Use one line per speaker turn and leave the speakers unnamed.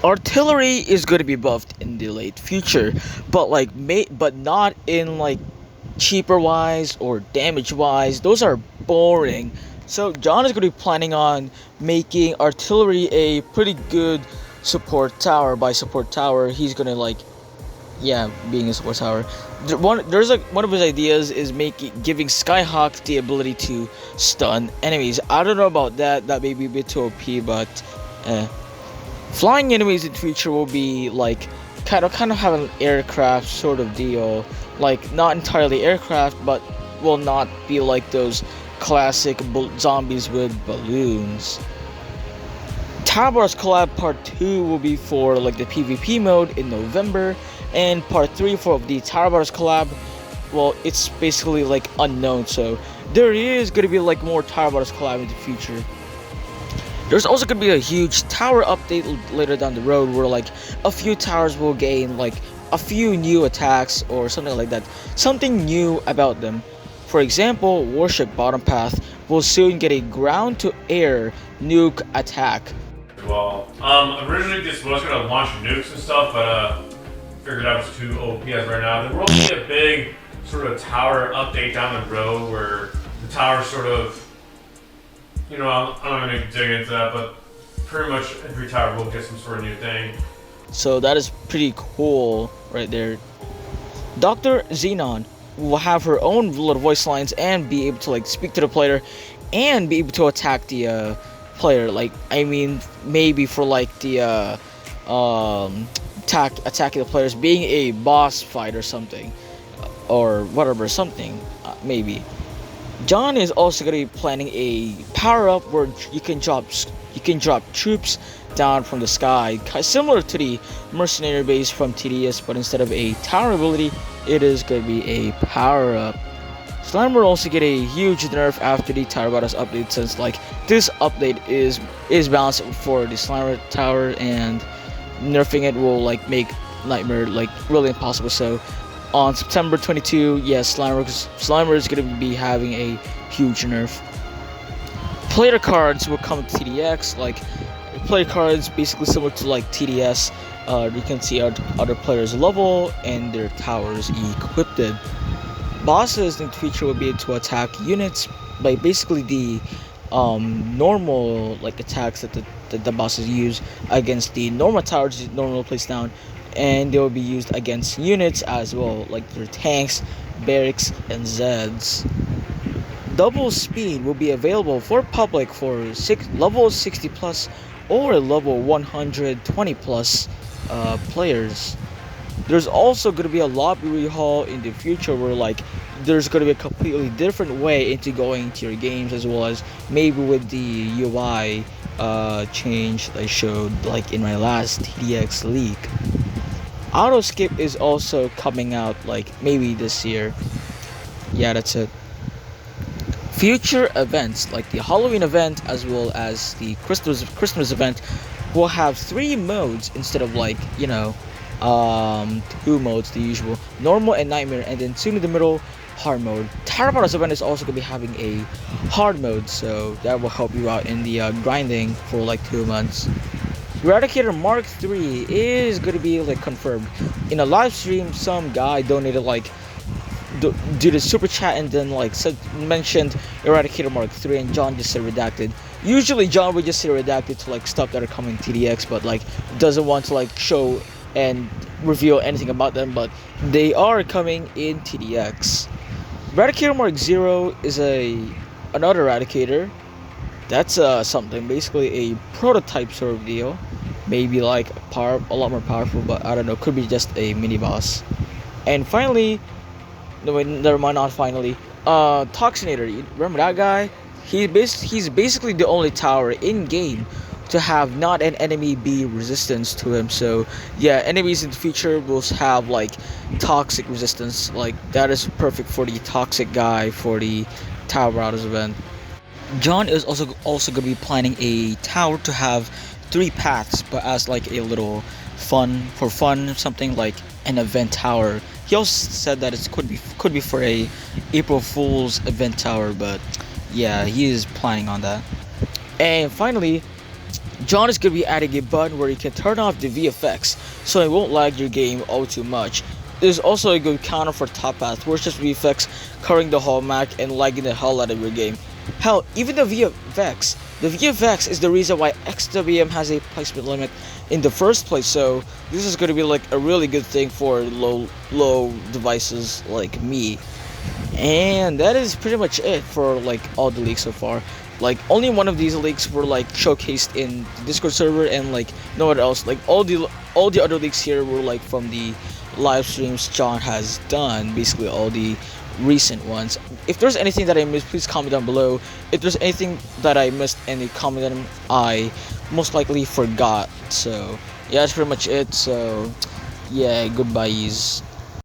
Artillery is going to be buffed in the late future, but but not in like cheaper wise or damage wise. Those are boring. So John is going to be planning on making artillery a pretty good support tower. By support tower, he's going to being a support tower. One of his ideas is giving Skyhawk the ability to stun enemies. I don't know about that. That may be a bit too OP, but flying enemies in the future will be like kind of have an aircraft sort of deal. Like not entirely aircraft, but will not be like those classic zombies with balloons. Tower Collab Part 2 will be for like the PvP mode in November, and Part 3 for the Tower Collab, well, it's basically like unknown, so there is going to be like more Tower Collab in the future. There's also going to be a huge tower update later down the road where like a few towers will gain like a few new attacks or something like that. Something new about them. For example, Warship Bottom Path will soon get a ground to air nuke attack.
Well, originally this was going to launch nukes and stuff, but figured that was too OP as right now. There will be a big sort of tower update down the road where the tower sort of, you know, I'm not going to dig into that, but pretty much every tower will get some sort of new thing.
So that is pretty cool right there. Dr. Xenon will have her own little voice lines and be able to like speak to the player and be able to attack the player. Like, I mean, maybe for like the attacking the players, being a boss fight or something, or whatever, something, maybe. John is also going to be planning a power-up where you can drop troops down from the sky, similar to the mercenary base from TDX, but instead of a tower ability, it is going to be a power-up. Slimer will also get a huge nerf after the Tower Battles update, since like this update is balanced for the Slimer tower, and nerfing it will like make Nightmare like really impossible. So on September 22, yes, Slimer is going to be having a huge nerf. Player cards will come to TDX. Like player cards, basically similar to like TDS. You can see other players' level and their towers equipped. Bosses in the future will be able to attack units by basically the normal like attacks that the bosses use against the normal towers normally placed down, and they will be used against units as well, like their tanks, barracks, and Zeds. Double speed will be available for public for level 60 plus or level 120 plus players. There's also going to be a lobby rehaul in the future where like there's going to be a completely different way into going into your games, as well as maybe with the UI change that I showed like in my last TDX leak. Auto skip is also coming out like maybe this year. Yeah, that's it. Future events like the Halloween event as well as the Christmas event will have 3 modes instead of like, you know, 2 modes, the usual normal and nightmare, and then soon in the middle hard mode. Tower Battles event is also going to be having a hard mode, so that will help you out in the grinding for like 2 months. Eradicator Mark 3 is going to be like confirmed. In a live stream, some guy donated like do the super chat and then like mentioned Eradicator Mark 3, and John just said redacted. Usually John would just say redacted to like stuff that are coming TDX, but like doesn't want to like show and reveal anything about them, but they are coming in TDX. Eradicator Mark 0 is another Eradicator. That's something, basically a prototype sort of deal. Maybe like a lot more powerful, but I don't know, could be just a mini boss. And finally, no wait, never mind, not finally, Toxinator, you remember that guy? He's basically the only tower in game to have not an enemy be resistance to him. So yeah, enemies in the future will have like toxic resistance. Like that is perfect for the toxic guy for the Tower Battles event. John is also going to be planning a tower to have 3 paths, but as like a little fun something like an event tower. He also said that it could be for a April Fool's event tower, but yeah, he is planning on that. And finally, John is going to be adding a button where you can turn off the VFX so it won't lag your game all too much. There's also a good counter for top path, where it's just VFX covering the whole map and lagging the hell out of your game. Hell, even the VFX is the reason why XWM has a placement limit in the first place, so this is going to be like a really good thing for low devices like me. And that is pretty much it for like all the leaks so far. Like only one of these leaks were like showcased in the Discord server, and like nowhere else. Like all the other leaks here were like from the live streams John has done, basically all the recent ones. If there's anything that I missed, please comment down below. If there's anything that I missed in the comment that I most likely forgot. So yeah, that's pretty much it. So yeah, goodbyes.